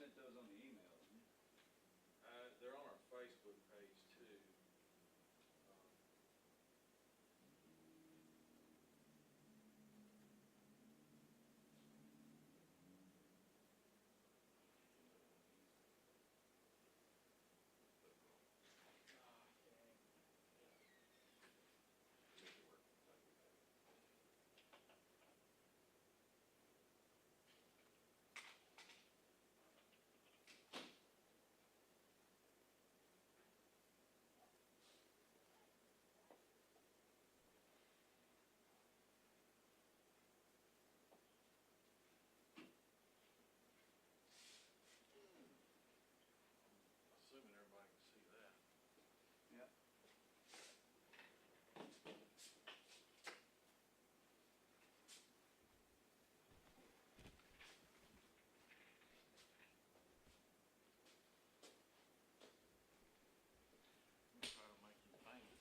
sent those on the email, didn't you? They're on our Facebook page too. Assuming everybody can see that. Yep. Try to make him famous.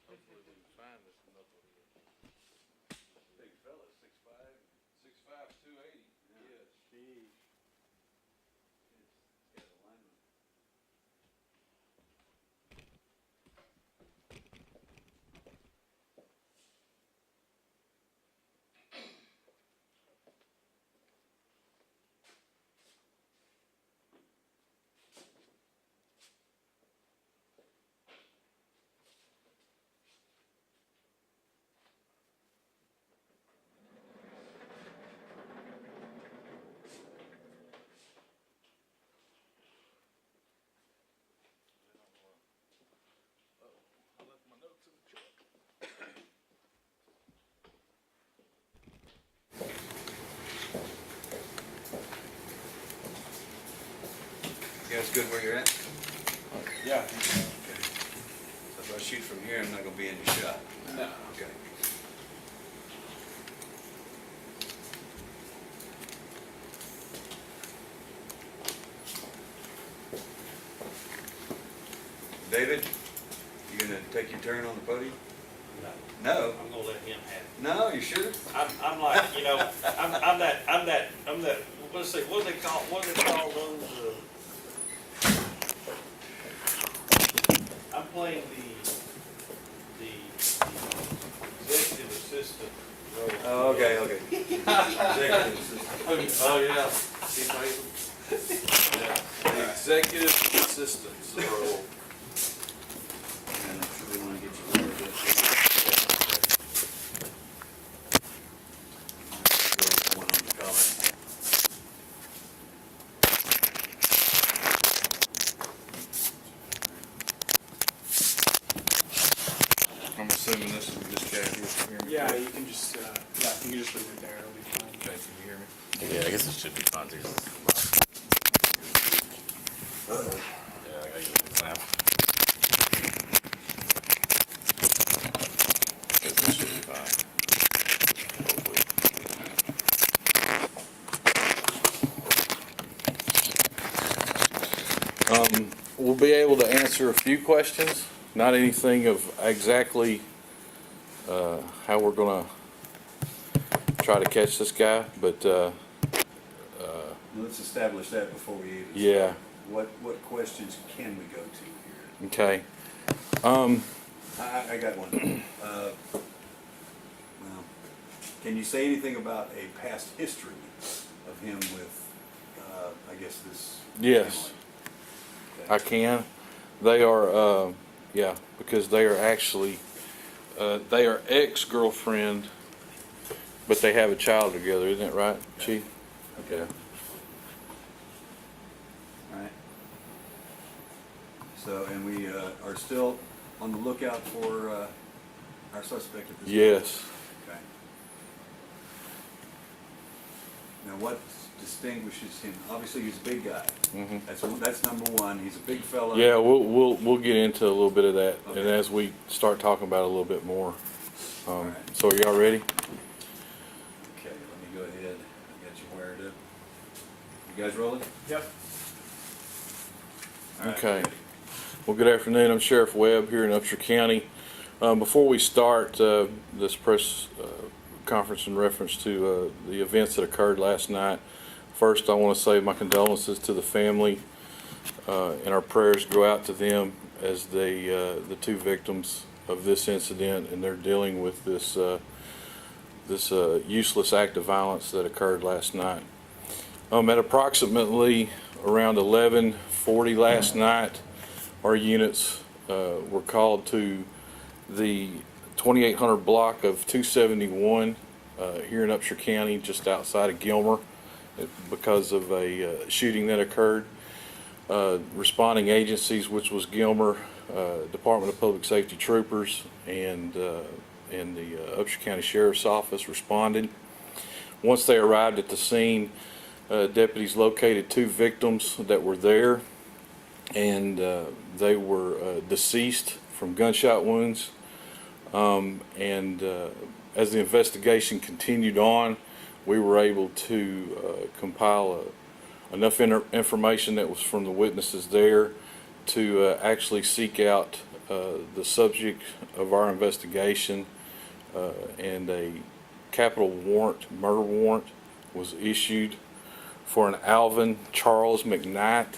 Hopefully we can find this knucklehead. Big fella, 6'5". 6'5", 280. Yeah. Yes. Sheesh. It's got a lineman. I left my notes in the truck. You guys good where you're at? Yeah. Okay. So if I shoot from here, I'm not gonna be in your shot. No. Okay. David, you gonna take your turn on the podium? No, No? I'm gonna let him have it. No, you sure? I'm like, you know, I'm that, let's see, what do they call those, I'm playing the executive assistant role. Oh, okay, okay. Executive assistant. Oh, yeah. Chief Mason? Yeah. The executive assistant's role. And I'm sure we wanna get you over this. One on the collar. I'm assuming this is this guy here. Yeah, you can just, you can just leave it there, it'll be fine. Okay, can you hear me? Yeah, I guess it should be fine too. Yeah, I got you now. This should be fine. Hopefully. We'll be able to answer a few questions, not anything of exactly how we're gonna try to catch this guy, but Let's establish that before we even. yeah, What questions can we go to here? okay. I got one. Well, can you say anything about a past history of him with, I guess this? Yes, family? I can. They are, yeah, because they are actually, they are ex-girlfriend, but they have a child together, isn't it right, Chief? Okay. All right. So, and we are still on the lookout for our suspect at this point? Yes. Okay. Now, what distinguishes him? Obviously, he's a big guy. Mhm. That's number one. He's a big fella. Yeah, we'll get into a little bit of that, and Okay. as we start talking about it a little bit more. All right. So are y'all ready? Okay, let me go ahead. I got you wired up. You guys rolling? Yep. All right, Okay. ready. Well, good afternoon. I'm Sheriff Webb here in Upshur County. Before we start this press conference in reference to the events that occurred last night, First, I want to say my condolences to the family, and our prayers go out to them as they, the two victims of this incident, and they're dealing with this useless act of violence that occurred last night. At approximately around 11:40 last night, our units were called to the 2800 block of 271 here in Upshur County, just outside of Gilmer, because of a shooting that occurred. Responding agencies, which was Gilmer, Department of Public Safety troopers, and the Upshur County Sheriff's Office responded. Once they arrived at the scene, deputies located two victims that were there, and they were deceased from gunshot wounds. As the investigation continued on, we were able to compile enough information that was from the witnesses there to actually seek out the subject of our investigation, and a capital warrant, murder warrant, was issued for an Alvin Charles McKnight,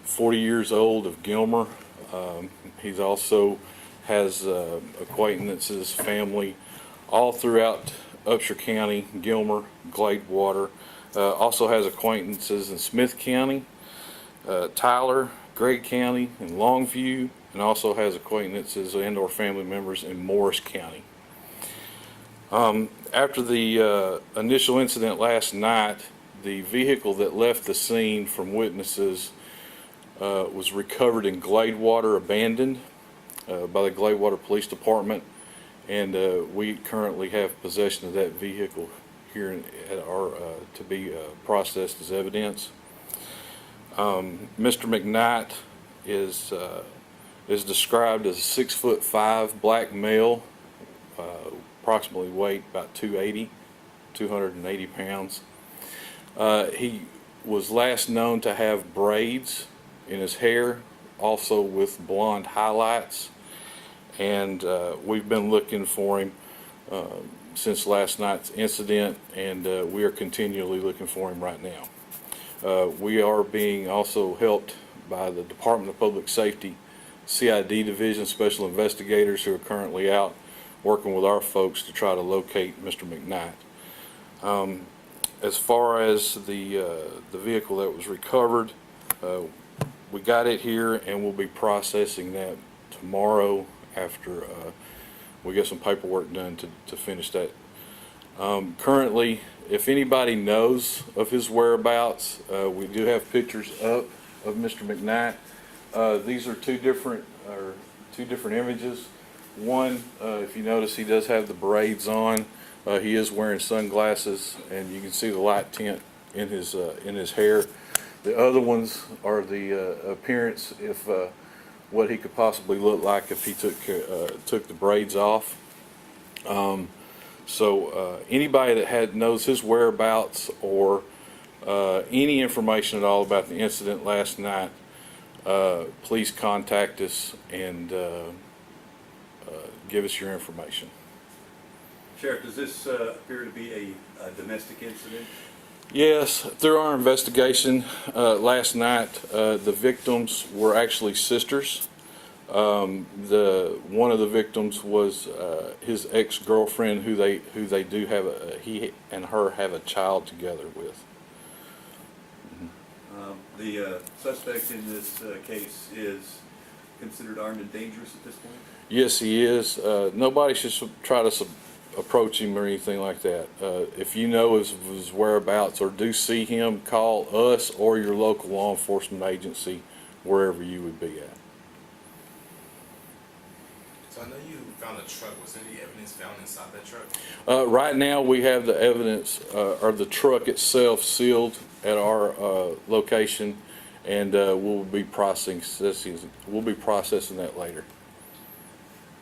40 years old, of Gilmer. He's also has acquaintances, family, all throughout Upshur County, Gilmer, Gladewater. Also has acquaintances in Smith County, Tyler, Gregg County, and Longview, and also has acquaintances and or family members in Morris County. After the initial incident last night, the vehicle that left the scene from witnesses was recovered in Gladewater, abandoned by the Gladewater Police Department, and we currently have possession of that vehicle here at our to be processed as evidence. Mr. McKnight is described as a 6'5" black male, approximately weight about 280 pounds. He was last known to have braids in his hair, also with blonde highlights, and we've been looking for him since last night's incident, and we are continually looking for him right now. We are being also helped by the Department of Public Safety CID Division special investigators, who are currently out working with our folks to try to locate Mr. McKnight. As far as the vehicle that was recovered, we got it here, and we'll be processing that tomorrow after we get some paperwork done to finish that. Currently, if anybody knows of his whereabouts, we do have pictures up of Mr. McKnight. These are two different images. One, if you notice, he does have the braids on. He is wearing sunglasses, and you can see the light tint in his hair. The other ones are the appearance, if what he could possibly look like if he took the braids off. So anybody that knows his whereabouts, or any information at all about the incident last night, please contact us and give us your information. Sheriff, does this appear to be a domestic incident? Yes, through our investigation last night, the victims were actually sisters. One of the victims was his ex-girlfriend, who they do have he and her have a child together with. The suspect in this case is considered armed and dangerous at this point? Yes, he is. Nobody should try to approach him or anything like that. If you know his whereabouts or do see him, call us or your local law enforcement agency, wherever you would be at. So I know you found a truck. Was there any evidence found inside that truck? Right now, we have the evidence, or the truck itself, sealed at our location, and we'll be processing that later.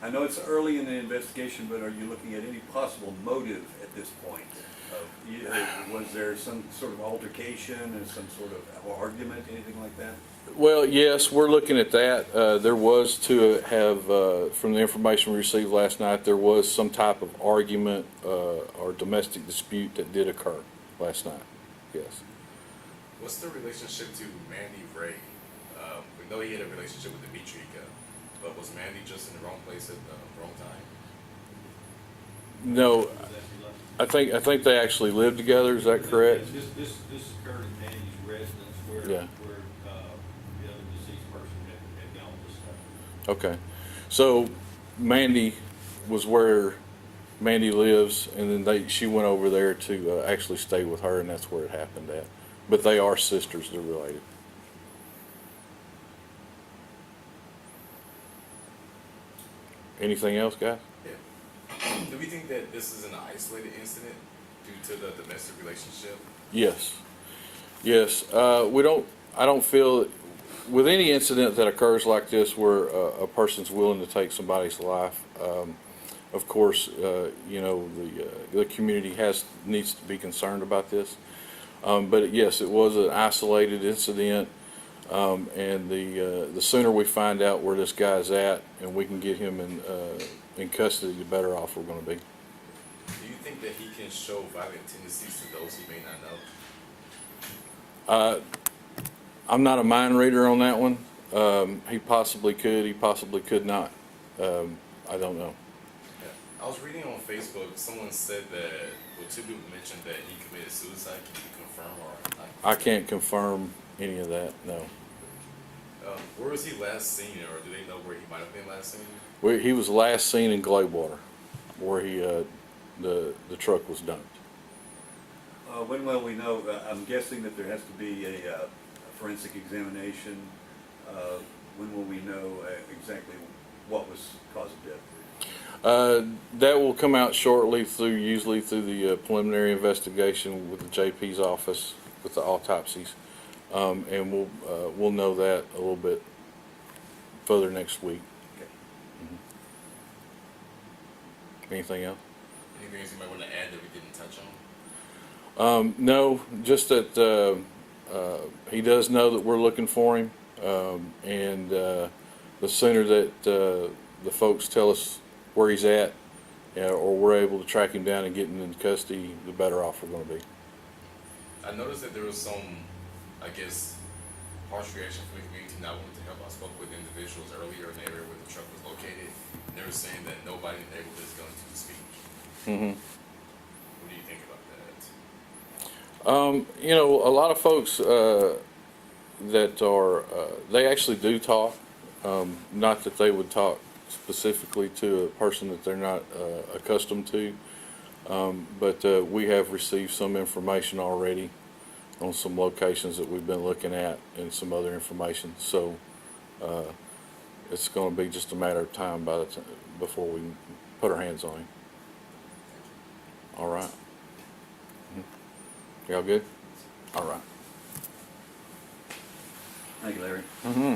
I know it's early in the investigation, but are you looking at any possible motive at this point? Was there some sort of altercation and some sort of argument, anything like that? Well, yes, we're looking at that. There was to have, from the information we received last night, there was some type of argument or domestic dispute that did occur last night. Yes. What's the relationship to Mandy Ray? We know he had a relationship with Dimitri, but was Mandy just in the wrong place at the wrong time? No, I think they actually live together. Is that correct? This occurred in Mandy's residence where, Yeah. the other deceased person had gone to stay. Okay, so Mandy was where Mandy lives, and then she went over there to actually stay with her, and that's where it happened at. But they are sisters; they're related. Anything else, guys? Yeah. Do we think that this is an isolated incident due to the domestic relationship? Yes, yes. We don't. I don't feel with any incident that occurs like this where a person's willing to take somebody's life. Of course, you know the community needs to be concerned about this. But yes, it was an isolated incident, and the sooner we find out where this guy's at and we can get him in custody, the better off we're going to be. Do you think that he can show violent tendencies to those he may not know? I'm not a mind reader on that one. He possibly could. He possibly could not. I don't know. Yeah. I was reading on Facebook, someone said that, well, two people mentioned that he committed suicide. Can you confirm or not? I can't confirm any of that. No. Where was he last seen, or do they know where he might have been last seen? He was last seen in Gladewater, where the truck was dumped. When will we know? I'm guessing that there has to be a forensic examination. When will we know exactly what was cause of death? That will come out shortly usually through the preliminary investigation with the JP's office with the autopsies, and we'll know that a little bit further next week. Okay. Anything else? Anything else you might want to add that we didn't touch on? No, just that he does know that we're looking for him, and the sooner that the folks tell us where he's at, or we're able to track him down and get him in custody, the better off we're going to be. I noticed that there was some, I guess, harsh reaction from the community not wanting to help. I spoke with individuals earlier in the area where the truck was located, and they were saying that nobody in the neighborhood is going to speak. Mm-hmm. What do you think about that? You know, a lot of folks that are, they actually do talk. Not that they would talk specifically to a person that they're not accustomed to, but we have received some information already on some locations that we've been looking at and some other information. So it's going to be just a matter of time before we put our hands on him. All right. Y'all good? All right. Thank you, Larry. Mm-hmm.